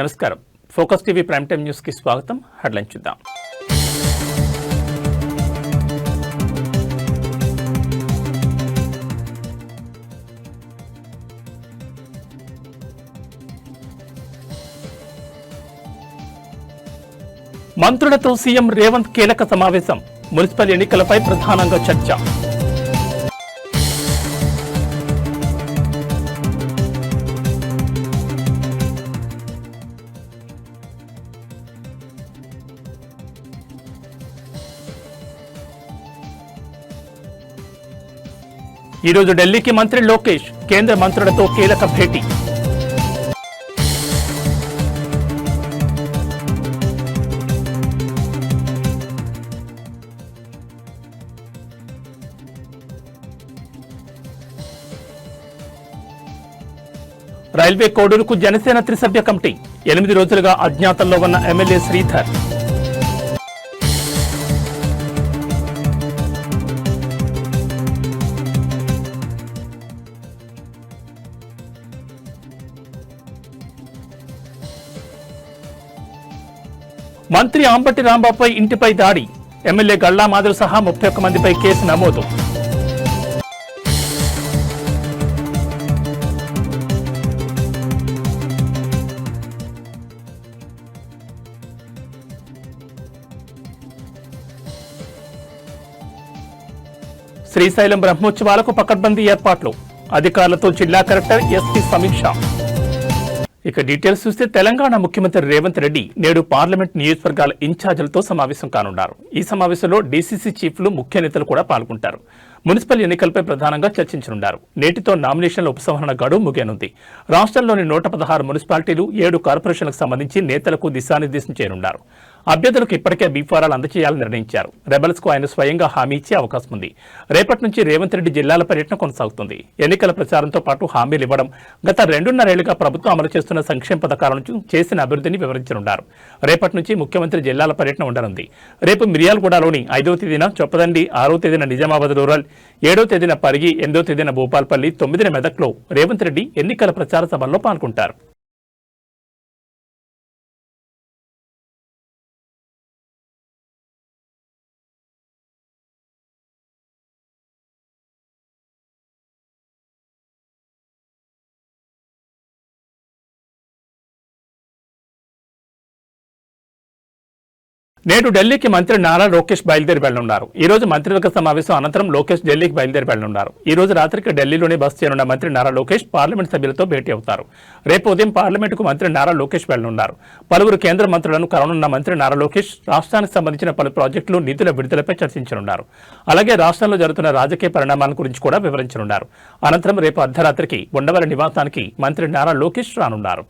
నమస్కారం. Focus TV prime time news కి స్వాగతం. హెడ్లైన్ చూద్దాం. మంత్రులతో సీఎం రేవంత్ కీలక సమావేశం. మున్సిపల్ ఎన్నికలపై ప్రధానంగా చర్చ. ఈరోజు ఢిల్లీకి మంత్రి లోకేష్ కేంద్ర మంత్రులతో కీలక భేటీ. రైల్వే కోడూరుకు జనసేన త్రిసభ్య కమిటీ. 8 రోజులుగా అజ్ఞాతంలో ఉన్న ఎమ్మెల్యే శ్రీధర్. మంత్రి అంబటి రాంబాబుపై ఇంటిపై దాడి. ఎమ్మెల్యే గల్లా మాధవ్ సహా 31 మందిపై కేసు నమోదు. శ్రీశైలం బ్రహ్మోత్సవాలకు పకడ్బందీ ఏర్పాట్లు. అధికారులతో జిల్లా కలెక్టర్ ఎస్పీ సమీక్ష. ఇక డీటెయిల్స్ చూస్తే తెలంగాణ ముఖ్యమంత్రి రేవంత్ రెడ్డి నేడు పార్లమెంట్ నియోజకవర్గాల ఇన్ఛార్జీలతో సమావేశం కానున్నారు. ఈ సమావేశంలో డీసీసీ చీఫ్లు ముఖ్య నేతలు కూడా పాల్గొంటారు. మున్సిపల్ ఎన్నికలపై ప్రధానంగా చర్చించనున్నారు. నేటితో నామినేషన్ల ఉపసంహరణ గడువు ముగియనుంది. రాష్ట్రంలోని 116 మున్సిపాలిటీలు 7 కార్పొరేషన్లకు సంబంధించి నేతలకు దిశానిర్దేశం చేయనున్నారు. అభ్యర్థులకు ఇప్పటికే బీఫారాలు అందజేయాలని నిర్ణయించారు. రెబల్స్ కు ఆయన స్వయంగా హామీ ఇచ్చే అవకాశం ఉంది. రేపటి నుంచి రేవంత్ రెడ్డి జిల్లాల పర్యటన కొనసాగుతుంది. ఎన్నికల ప్రచారంతో పాటు హామీలు ఇవ్వడం, గత 2.5 ఏళ్లుగా ప్రభుత్వం అమలు చేస్తున్న సంక్షేమ పథకాల నుంచి చేసిన అభివృద్ధిని వివరించనున్నారు. రేపటి నుంచి ముఖ్యమంత్రి జిల్లాల పర్యటన ఉండనుంది. రేపు మిర్యాలగూడలోని 5వ తేదీన చొప్పదండి, 6వ తేదీన నిజామాబాద్ రూరల్, 7వ తేదీన పరిగి, 8వ తేదీన భూపాల్పల్లి, 9న మెదక్లో రేవంత్ రెడ్డి ఎన్నికల ప్రచార సభల్లో పాల్గొంటారు. నేడు ఢిల్లీకి మంత్రి నారా లోకేష్ బయలుదేరి వెళ్లనున్నారు. ఈ రోజు మంత్రివర్గ సమావేశం అనంతరం లోకేష్ ఢిల్లీకి బయలుదేరి వెళ్లనున్నారు. ఈ రోజు రాత్రికి ఢిల్లీలోనే బస చేయనున్న మంత్రి నారా లోకేష్ పార్లమెంట్ సభ్యులతో భేటీ అవుతారు. రేపు ఉదయం పార్లమెంటుకు మంత్రి నారా లోకేష్ వెళ్లనున్నారు. పలువురు కేంద్ర మంత్రులను కలవనున్న మంత్రి నారా లోకేష్ రాష్ట్రానికి సంబంధించిన పలు ప్రాజెక్టులు, నిధుల విడుదలపై చర్చించనున్నారు. అలాగే రాష్ట్రంలో జరుగుతున్న రాజకీయ పరిణామాల గురించి కూడా వివరించనున్నారు. అనంతరం రేపు అర్ధరాత్రికి ఉండవల్లి నివాసానికి మంత్రి నారా లోకేష్ రానున్నారు.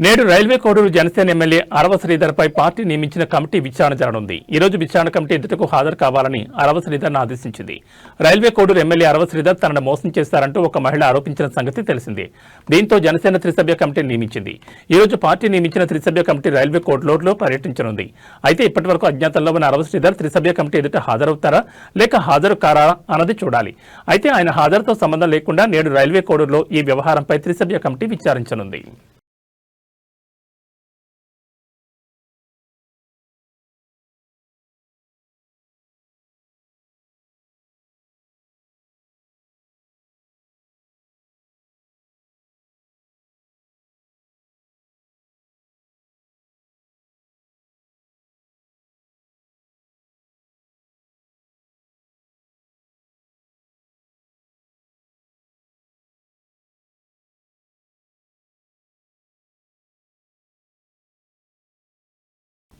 నేడు రైల్వే కోడూరు జనసేన ఎమ్మెల్యే అరవ శ్రీధర్పై పార్టీ నియమించిన కమిటీ విచారణ జరగనుంది. ఈ రోజు విచారణ కమిటీ ఎదుటకు హాజరు కావాలని అరవ శ్రీధర్ను ఆదేశించింది. రైల్వే కోడూరు ఎమ్మెల్యే అరవ శ్రీధర్ తనను మోసం చేశారంటూ ఒక మహిళ ఆరోపించిన సంగతి తెలిసిందే. దీంతో జనసేన త్రిసభ్య కమిటీ నియమించింది. ఈ రోజు పార్టీ నియమించిన త్రిసభ్య కమిటీ రైల్వే కోడూరులో పర్యటించనుంది. అయితే ఇప్పటివరకు అజ్ఞాతంలో ఉన్న అరవ శ్రీధర్ త్రిసభ్య కమిటీ ఎదుట హాజరవుతారా లేక హాజరు కారా అన్నది చూడాలి. అయితే ఆయన హాజరుతో సంబంధం లేకుండా నేడు రైల్వే కోడూరులో ఈ వ్యవహారంపై త్రిసభ్య కమిటీ విచారించనుంది.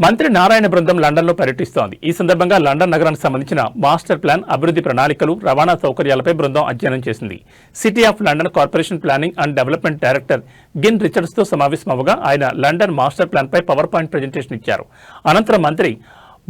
మంత్రి నారాయణ బృందం లండన్లో పర్యటిస్తోంది. ఈ సందర్భంగా లండన్ నగరానికి సంబంధించిన మాస్టర్ ప్లాన్, అభివృద్ధి ప్రణాళికలు, రవాణా సౌకర్యాలపై బృందం అధ్యయనం చేసింది. City of London corporation planning and development director Gwyn రిచర్డ్స్తో సమావేశమవగా ఆయన లండన్ మాస్టర్ ప్లాన్పై పవర్ పాయింట్ ప్రజెంటేషన్ ఇచ్చారు. అనంతరం మంత్రి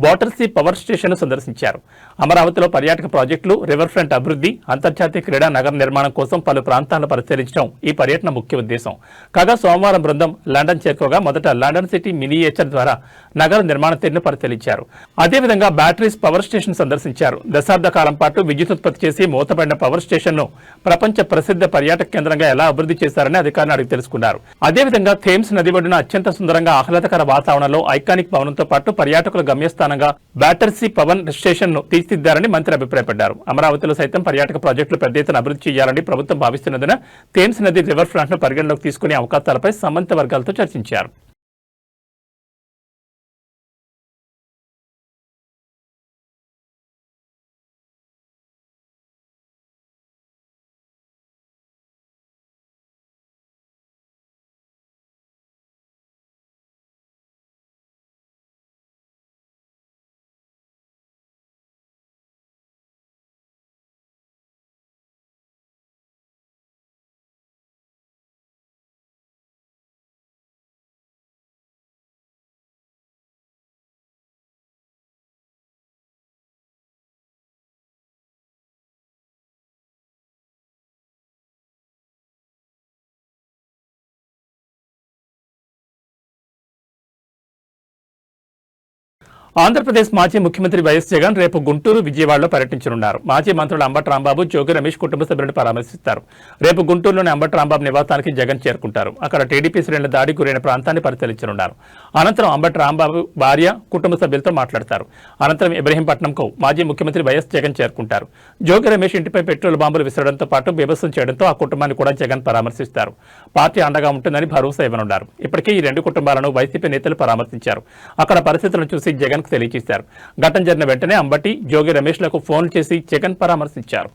బాటర్సీ పవర్ స్టేషన్ సందర్శించారు. అమరావతిలో పర్యాటక ప్రాజెక్టులు, రివర్ ఫ్రంట్ అభివృద్ధి, అంతర్జాతీయ క్రీడా నగర నిర్మాణం కోసం పలు ప్రాంతాలను పరిశీలించడం ఈ పర్యటన ముఖ్య ఉద్దేశం. కాగా సోమవారం బృందం లండన్ చేరుకోగా మొదట లండన్ సిటీ మినియేచర్ ద్వారా నగర నిర్మాణ తీరును పరిశీలించారు. అదేవిధంగా బ్యాటరీస్ పవర్ స్టేషన్ సందర్శించారు. దశాబ్ద కాలం పాటు విద్యుత్ ఉత్పత్తి చేసి మూతపడిన పవర్ స్టేషన్ను ప్రపంచ ప్రసిద్ధ పర్యాటక కేంద్రంగా ఎలా అభివృద్ధి చేశారని అధికారులు అడిగి తెలుసుకున్నారు. అదేవిధంగా థేమ్స్ నది ఒడ్డున అత్యంత సుందరంగా ఆహ్లాదకర వాతావరణంలో ఐకానిక్ భవనంతో పాటు పర్యాటకుల గమ్యస్థానంగా బ్యాటర్సీ పవన్ స్టేషన్ ను తీర్చిదిద్దారని మంత్రి అభిప్రాయపడ్డారు. అమరావతిలో సైతం పర్యాటక ప్రాజెక్టులు పెద్ద ఎత్తున అభివృద్ధి చేయాలని ప్రభుత్వం భావిస్తున్నందున థేమ్స్ నది రివర్ ఫ్రంట్ ను పరిగణలోకి తీసుకునే అవకాశాలపై సంబంధిత వర్గాలతో చర్చించారు. ఆంధ్రప్రదేశ్ మాజీ ముఖ్యమంత్రి వైఎస్ జగన్ రేపు గుంటూరు, విజయవాడలో పర్యటించనున్నారు. మాజీ మంత్రులు అంబటి రాంబాబు, జోగి రమేష్ కుటుంబ సభ్యులను పరామర్శిస్తారు. రేపు గుంటూరులోని అంబటి రాంబాబు నివాసానికి జగన్ చేరుకుంటారు. అక్కడ టీడీపీ శ్రేణుల దాడికి గురైన ప్రాంతాన్ని పరిశీలించనున్నారు. అనంతరం అంబటి రాంబాబు భార్య, కుటుంబ సభ్యులతో మాట్లాడతారు. అనంతరం ఇబ్రహీంపట్నంకు మాజీ ముఖ్యమంత్రి వైఎస్ జగన్ చేరుకుంటారు. జోగి రమేష్ ఇంటిపై పెట్రోల్ బాంబులు విసరడంతో పాటు బీభత్సం చేయడంతో ఆ కుటుంబాన్ని కూడా జగన్ పరామర్శిస్తారు. పార్టీ అండగా ఉంటుందని భరోసా ఇవ్వనున్నారు. ఇప్పటికే ఈ రెండు కుటుంబాలను వైసీపీ నేతలు పరామర్శించారు. అక్కడ పరిస్థితులను చూసి జగన్ తెలియజేశారు. ఘటన జరిగిన వెంటనే అంబటి, జోగి రమేష్లకు ఫోన్ చేసి జగన్ పరామర్శించారు.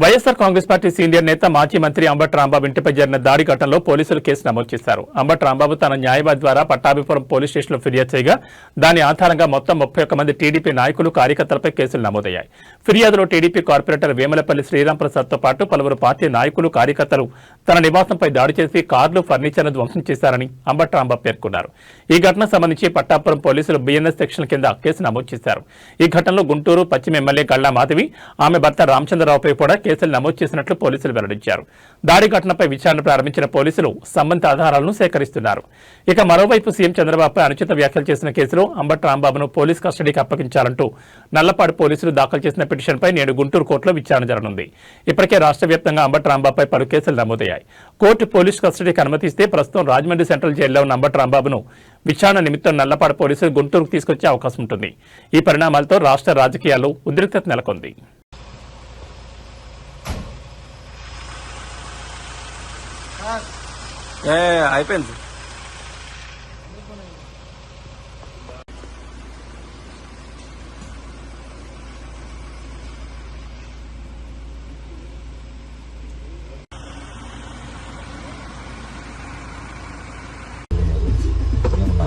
వైఎస్ఆర్ కాంగ్రెస్ పార్టీ సీనియర్ నేత, మాజీ మంత్రి అంబటి రాంబాబు ఇంటిపై జరిగిన దాడి ఘటనలో పోలీసులు కేసు నమోదు చేశారు. అంబటి రాంబాబు తన న్యాయవాది ద్వారా పట్టాభిపురం పోలీస్ స్టేషన్లో ఫిర్యాదు చేయగా దాని ఆధారంగా మొత్తం 31 మంది టీడీపీ నాయకులు, కార్యకర్తలపై కేసులు నమోదయ్యాయి. ఫిర్యాదులో టీడీపీ కార్పొరేటర్ వేములపల్లి శ్రీరాంప్రసాద్తో పాటు పలువురు పార్టీ నాయకులు, కార్యకర్తలు తన నివాసంపై దాడి చేసి కార్లు, ఫర్నిచర్ను ధ్వంసం చేశారని అంబటి రాంబాబు పేర్కొన్నారు. ఈ ఘటనకు సంబంధించి పట్టాపురం పోలీసులు బిఎన్ఎస్ సెక్షన్ కింద కేసు నమోదు చేశారు. ఈ ఘటనలో గుంటూరు పశ్చిమ ఎమ్మెల్యే గల్లా మాధవి, ఆమె భర్త రామచంద్రరావుపై కూడా కేసులు నమోదు చేసినట్లు పోలీసులు వెల్లడించారు. దాడి ఘటనపై విచారణ ప్రారంభించిన పోలీసులు సంబంధిత ఆధారాలను సేకరిస్తున్నారు. ఇక మరోవైపు సీఎం చంద్రబాబుపై అనుచిత వ్యాఖ్యలు చేసిన కేసులో అంబటి రాంబాబును పోలీస్ కస్టడీకి అప్పగించాలంటూ నల్లపాడు పోలీసులు దాఖలు చేసిన పిటిషన్పై నేడు గుంటూరు కోర్టులో విచారణ జరగనుంది. ఇప్పటికే రాష్ట్ర వ్యాప్తంగా అంబటి రాంబాబుపై పలు కేసులు నమోదయ్యాయి. కోర్టు పోలీస్ కస్టడీకి అనుమతిస్తే ప్రస్తుతం రాజమండ్రి సెంట్రల్ జైల్లో ఉన్న అంబటి రాంబాబును విచారణ నిమిత్తం నల్లపాడు పోలీసులు గుంటూరుకు తీసుకొచ్చే అవకాశం ఉంటుంది. ఈ పరిణామాలతో రాష్ట్ర రాజకీయాల్లో ఉద్రిక్తత నెలకొంది. అయిపోయింది.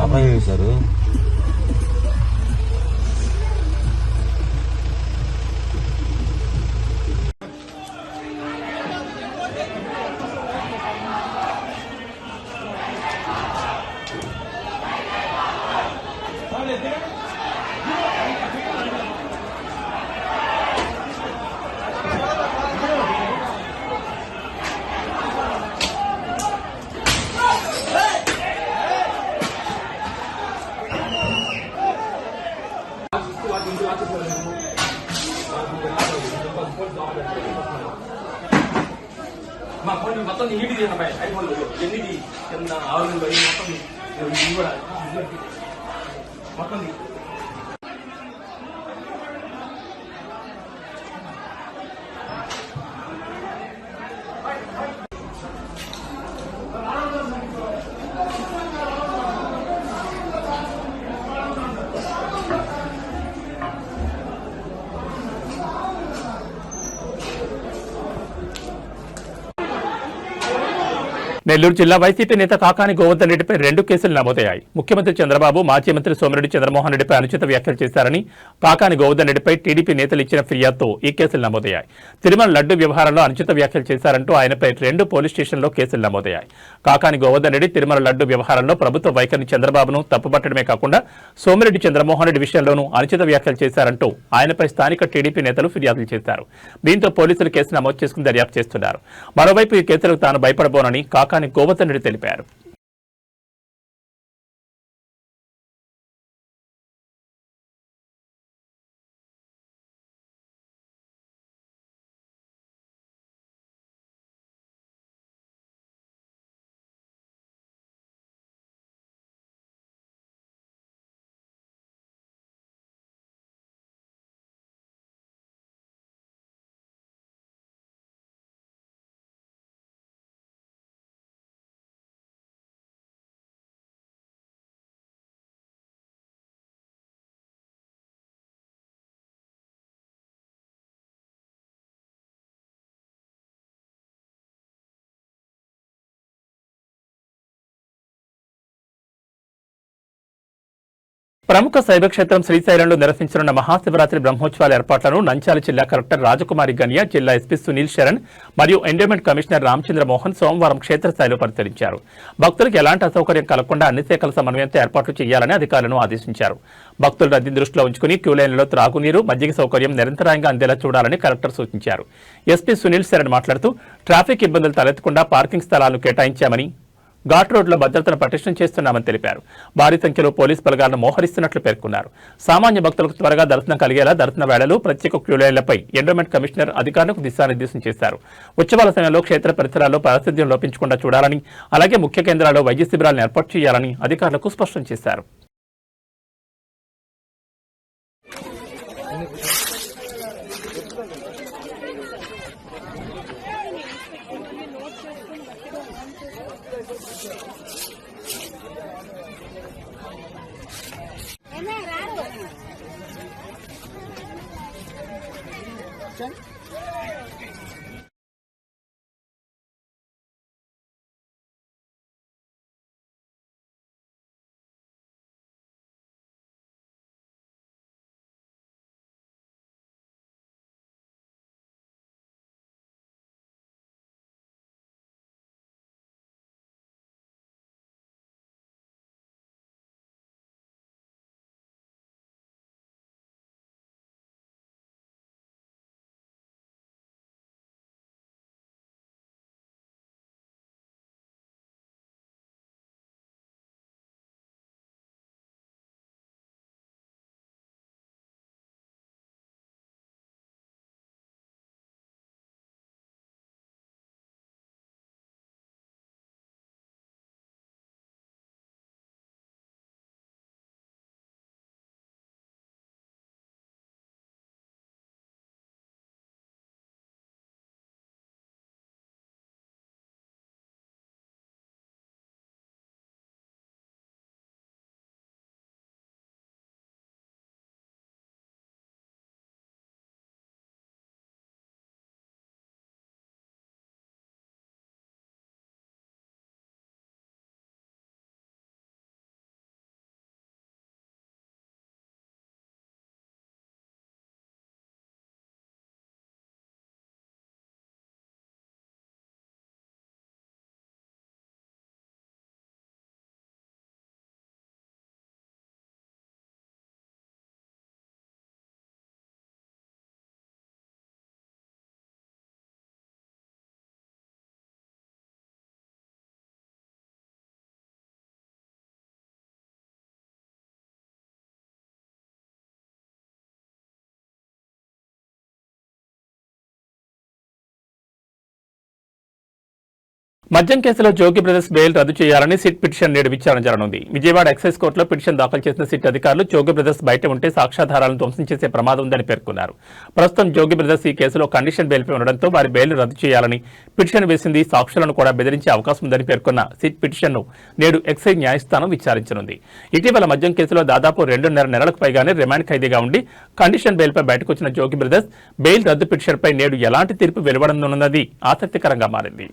అబ్బాయి వేశారు. మా ఫోన్ మొత్తం నీటి తీయనపై ఐఫోన్ ఎన్ని కింద 6 మొత్తం ఇది కూడా మొత్తం నెల్లూరు జిల్లా వైసీపీ నేత కాకాని గోవర్ధన్ రెడ్డిపై 2 కేసులు నమోదయ్యాయి. ముఖ్యమంత్రి చంద్రబాబు, మాజీ మంత్రి సోమిరెడ్డి చంద్రమోహన్ రెడ్డిపై అనుచిత వ్యాఖ్యలు చేశారని కాకాని గోవర్ధన్ రెడ్డిపై టీడీపీ నేతలు ఇచ్చిన ఫిర్యాదుతో ఈ కేసులు నమోదయ్యాయి. తిరుమల లడ్డు వ్యవహారంలో అనుచిత వ్యాఖ్యలు చేశారంటూ ఆయనపై 2 పోలీస్ స్టేషన్లో కేసులు నమోదయ్యాయి. కాకాని గోవర్ధన్ రెడ్డి తిరుమల లడ్డు వ్యవహారంలో ప్రభుత్వ వైఖరిని చంద్రబాబును తప్పుపట్టడమే కాకుండా సోమిరెడ్డి చంద్రమోహన్ రెడ్డి విషయంలోనూ అనుచిత వ్యాఖ్యలు చేశారంటూ ఆయనపై స్థానిక టీడీపీ నేతలు ఫిర్యాదులు చేశారు. దీంతో పోలీసులు కేసు నమోదు చేసుకుని దర్యాప్తు చేస్తున్నారు. మరోవైపు ఈ కేసులకు తాను భయపడబోనని కాకాని గోవర్ధన్ రెడ్డి తెలిపారు. ప్రముఖ శైవక్షేత్రం శ్రీశైలంలో నిర్వహించనున్న మహాశివరాత్రి బ్రహ్మోత్సవాల ఏర్పాట్లను నంద్యాల జిల్లా కలెక్టర్ రాజకుమారి గనియా, జిల్లా ఎస్పీ సునీల్ శరణ్ మరియు ఎండోమెంట్ కమిషనర్ రామచంద్ర మోహన్ సోమవారం క్షేత్రస్థాయిలో పరిశీలించారు. భక్తులకు ఎలాంటి అసౌకర్యం కలగకుండా అన్ని శాఖల సమన్వయంతో ఏర్పాట్లు చేయాలని అధికారులను ఆదేశించారు. భక్తుల రద్దీని దృష్టిలో ఉంచుకుని క్యూలైన్లలో త్రాగునీరు, మజ్జిగ సౌకర్యం నిరంతరాయంగా అందేలా చూడాలని కలెక్టర్ సూచించారు. ఎస్పీ సునీల్ శరణ్ మాట్లాడుతూ ట్రాఫిక్ ఇబ్బందులు తలెత్తకుండా పార్కింగ్ స్థలాలను కేటాయించామని, ఘాట్ రోడ్ల భద్రతను పటిష్టం చేస్తున్నామని తెలిపారు. భారీ సంఖ్యలో పోలీస్ బలగాలను మోహరిస్తున్నట్లు పేర్కొన్నారు. సామాన్య భక్తులకు త్వరగా దర్శనం కలిగేలా దర్శన వేళలు, ప్రత్యేక క్యూలైన్లపై ఎండోమెంట్ కమిషనర్ అధికారులకు దిశానిర్దేశం చేశారు. ఉత్సవాల సమయంలో క్షేత్ర పరిసరాల్లో పారిశుద్ధ్యం లోపించకుండా చూడాలని, అలాగే ముఖ్య కేంద్రాల్లో వైద్య శిబిరాలను ఏర్పాటు చేయాలని అధికారులకు స్పష్టం చేశారు. మద్యం కేసులో జోగి బ్రదర్స్ బెయిల్ రద్దు చేయాలని సిట్ పిటిషన్ నేడు విచారణ జరగనుంది. విజయవాడ ఎక్సైజ్ కోర్టులో పిటిషన్ దాఖలు చేసిన సిట్ అధికారులు జోగి బ్రదర్స్ బయట ఉంటే సాక్ష్యాధారాలను ధ్వంసం చేసే ప్రమాదం ఉందని పేర్కొన్నారు. ప్రస్తుతం జోగి బ్రదర్స్ ఈ కేసులో కండిషన్ బెయిల్పై ఉండడంతో వారి బెయిల్ రద్దు చేయాలని పిటిషన్ వేసింది. సాక్షులను కూడా బెదిరించే అవకాశం ఉందని పేర్కొన్న సిట్ పిటిషన్ను నేడు ఎక్సైజ్ న్యాయస్థానం విచారించనుంది. ఇటీవల మద్యం కేసులో దాదాపు 2.5 నెలలకు పైగానే రిమాండ్ ఖైదీగా ఉండి కండిషన్ బెయిల్పై బయటకు వచ్చిన జోగి బ్రదర్స్ బెయిల్ రద్దు పిటిషన్పై నేడు ఎలాంటి తీర్పు వెలువడనున్నది ఆసక్తికరంగా మారింది.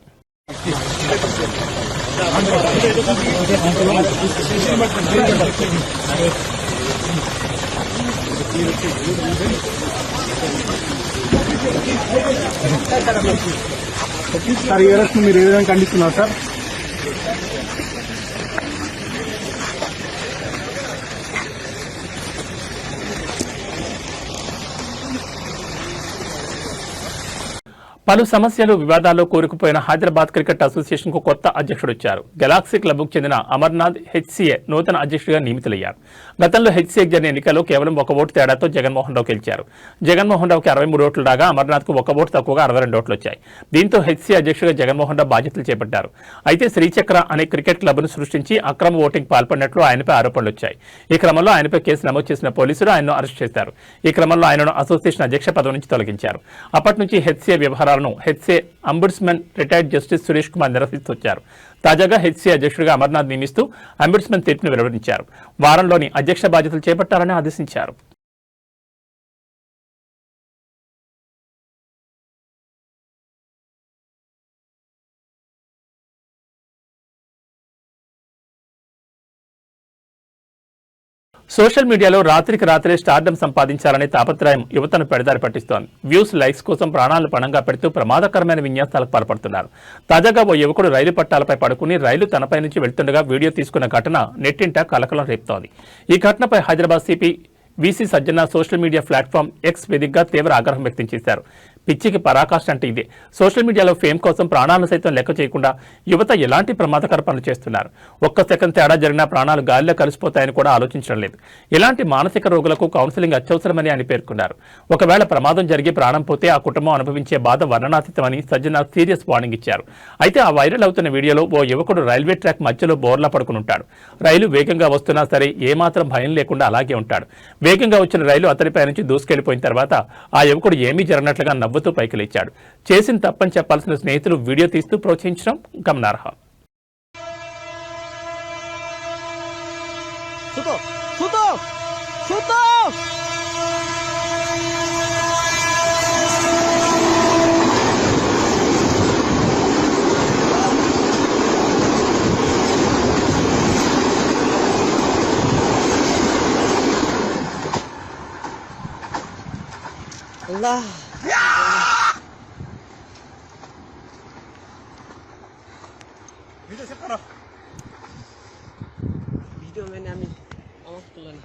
సార్ ఈ అరెస్ట్ మీరు ఏ విధంగా ఖండిస్తున్నారు సార్? పలు సమస్యలు వివాదాల్లో కూరుకుపోయిన హైదరాబాద్ క్రికెట్ అసోసియేషన్ కు కొత్త అధ్యక్షుడు వచ్చారు. గెలాక్సీ క్లబ్కు చెందిన అమర్నాథ్ హెచ్సీఏ నూతన అధ్యక్షుడిగా నియమితులయ్యారు. గతంలో హెచ్సీఏకి జరిగిన ఎన్నికల్లో కేవలం 1 ఓటు తేడాతో జగన్మోహన్ రావు గెలిచారు. జగన్మోహన్ రావుకి 63 ఓట్లు రాగా అమర్నాథ్ కు 1 ఓటు తక్కువగా 62 ఓట్లు వచ్చాయి. దీంతో హెచ్సీఏ అధ్యక్షుడిగా జగన్మోహన్ రావు బాధ్యతలు చేపట్టారు. అయితే శ్రీచక్ర అనే క్రికెట్ క్లబ్ను సృష్టించి అక్రమ ఓటింగ్ పాల్పడినట్లు ఆయనపై ఆరోపణలు వచ్చాయి. ఈ క్రమంలో ఆయనపై కేసు నమోదు చేసిన పోలీసులు ఆయనను అరెస్ట్ చేశారు. ఈ క్రమంలో ఆయనను అసోసియేషన్ అధ్యక్ష పదవి నుంచి తొలగించారు. అప్పటి నుంచి హెచ్సీఏ వ్యవహారాలను HCA ombudsman retired justice Suresh Kumar నిర్వహిస్తూ వచ్చారు. తాజాగా హెచ్సీఏ అధ్యక్షుడిగా అమర్నాథ్ నియమిస్తూ అంబుడ్స్మన్ తీర్పును వెలువరించారు. వారంలోని అధ్యక్ష బాధ్యతలు చేపట్టాలని ఆదేశించారు. సోషల్ మీడియాలో రాత్రికి రాత్రే స్టార్డమ్ సంపాదించాలనే తాపత్రయం యువతను పెడదారి పట్టిస్తోంది. వ్యూస్, లైక్స్ కోసం ప్రాణాలను పణంగా పెడుతూ ప్రమాదకరమైన విన్యాసాలకు పాల్పడుతున్నారు. తాజాగా ఓ యువకుడు రైలు పట్టాలపై పడుకుని రైలు తనపై నుంచి వెళ్తుండగా వీడియో తీసుకున్న ఘటన నెట్టింట కలకలం రేపుతోంది. ఈ ఘటనపై హైదరాబాద్ సిపి వీసీ సజ్జన సోషల్ మీడియా ప్లాట్ఫామ్ ఎక్స్ వేదికగా తీవ్ర ఆగ్రహం వ్యక్తం చేశారు. పిచ్చికి పరాకాష్ట అంటే ఇదే. సోషల్ మీడియాలో ఫేమ్ కోసం ప్రాణాలను సైతం లెక్క చేయకుండా యువత ఎలాంటి ప్రమాదకర పనులు చేస్తున్నారు. 1 సెకండ్ తేడా జరిగినా ప్రాణాలు గాలిలో కలిసిపోతాయని కూడా ఆలోచించడం లేదు. ఇలాంటి మానసిక రోగులకు కౌన్సిలింగ్ అత్యవసరమని ఆయన పేర్కొన్నారు. ఒకవేళ ప్రమాదం జరిగి ప్రాణం పోతే ఆ కుటుంబం అనుభవించే బాధ వర్ణనాతీతమని సజ్జన సీరియస్ వార్నింగ్ ఇచ్చారు. అయితే ఆ వైరల్ అవుతున్న వీడియోలో ఓ యువకుడు రైల్వే ట్రాక్ మధ్యలో బోర్లా పడుకుని ఉంటాడు. రైలు వేగంగా వస్తున్నా సరే ఏమాత్రం భయం లేకుండా అలాగే ఉంటాడు. వేగంగా వచ్చిన రైలు అతడిపై నుంచి దూసుకెళ్లిపోయిన తర్వాత ఆ యువకుడు ఏమీ జరగనట్లుగా నవ్వుతూ పైకి లేచాడు. చేసిన తప్పని చెప్పాల్సిన స్నేహితులు వీడియో తీస్తూ ప్రోత్సహించడం గమనార్హం. अल्लाह वीडियो मैंने अभी ऑफ कर लिया।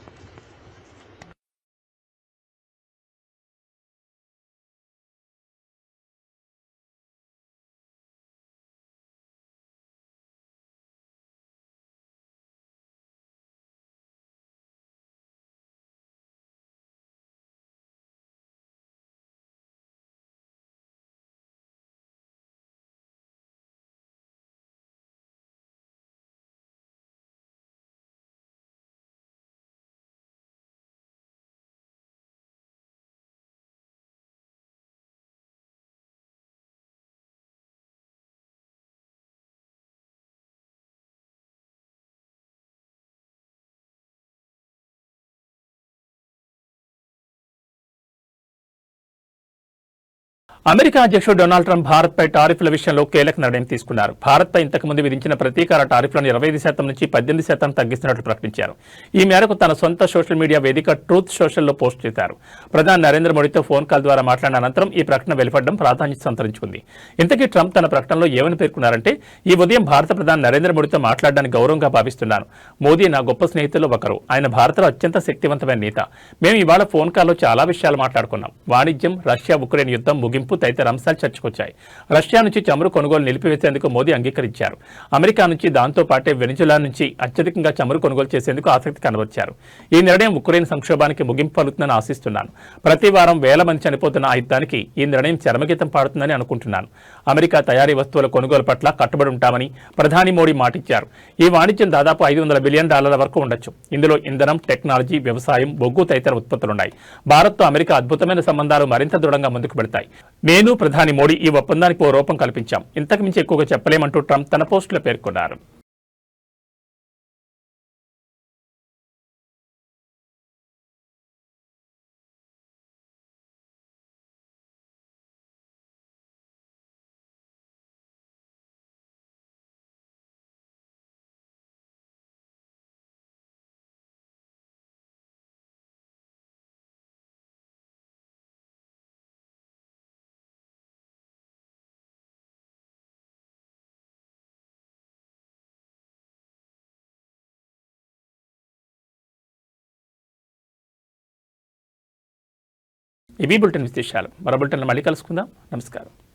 అమెరికా అధ్యక్షుడు డొనాల్డ్ ట్రంప్ భారత్పై టారిఫ్ల విషయంలో కీలక నిర్ణయం తీసుకున్నారు. భారత్పై ఇంతకుముందు విధించిన ప్రతీకార టారిఫ్లను 25% నుంచి 18% తగ్గిస్తున్నట్లు ప్రకటించారు. ఈ మేరకు తన సొంత సోషల్ మీడియా వేదిక ట్రూత్ సోషల్లో పోస్ట్ చేశారు. ప్రధాని నరేంద్ర మోడీతో ఫోన్ కాల్ ద్వారా మాట్లాడిన అనంతరం ఈ ప్రకటన వెలువడడం ప్రాధాన్యత సంతరించుకుంది. ఇంతకీ ట్రంప్ తన ప్రకటనలో ఏమని పేర్కొన్నారంటే, ఈ ఉదయం భారత ప్రధాని నరేంద్ర మోడీతో మాట్లాడడానికి గౌరవంగా భావిస్తున్నాను. మోదీ నా గొప్ప స్నేహితుల్లో ఒకరు. ఆయన భారత్లో అత్యంత శక్తివంతమైన నేత. మేము ఇవాళ ఫోన్ కాల్లో చాలా విషయాలు మాట్లాడుకున్నాం. వాణిజ్యం, రష్యా ఉక్రెయిన్ యుద్ధం ముగింపు, తదితర అంశాలు చర్చకొచ్చాయి. రష్యా నుంచి చమురు కొనుగోలు నిలిపివేసేందుకు మోదీ అంగీకరించారు. అమెరికా నుంచి దాంతో పాటే వెనిజులా నుంచి అత్యధికంగా చమురు కొనుగోలు చేసేందుకు ఆసక్తి కనబరిచారు. ఈ నిర్ణయం ఉక్రెయిన్ సంక్షోభానికి ముగింపు పలుకుతుందని ఆశిస్తున్నాను. ప్రతి వారం వేల మంది చనిపోతున్న ఆ యుద్ధానికి ఈ నిర్ణయం చరమగీతం పాడుతుందని అనుకుంటున్నాను. అమెరికా తయారీ వస్తువుల కొనుగోలు పట్ల కట్టుబడి ఉంటామని ప్రధాని మోడీ మాటిచ్చారు. ఈ వాణిజ్యం దాదాపు $500 బిలియన్ వరకు ఉండొచ్చు. ఇందులో ఇంధనం, టెక్నాలజీ, వ్యవసాయం, బొగ్గు తదితర ఉత్పత్తులున్నాయి. భారత్తో అమెరికా అద్భుతమైన సంబంధాలు మరింత దృఢంగా ముందుకు పెడతాయి. నేను ప్రధాని మోడీ ఈ ఒప్పందానికి ఓ రూపం కల్పించాం. ఇంతకు మించి ఎక్కువగా చెప్పలేమంటూ ట్రంప్ తన పోస్టులో పేర్కొన్నారు. ఇవి బులెటిన్ విశేషాలు. మరో బులెటిన్లో మళ్ళీ కలుసుకుందాం. నమస్కారం.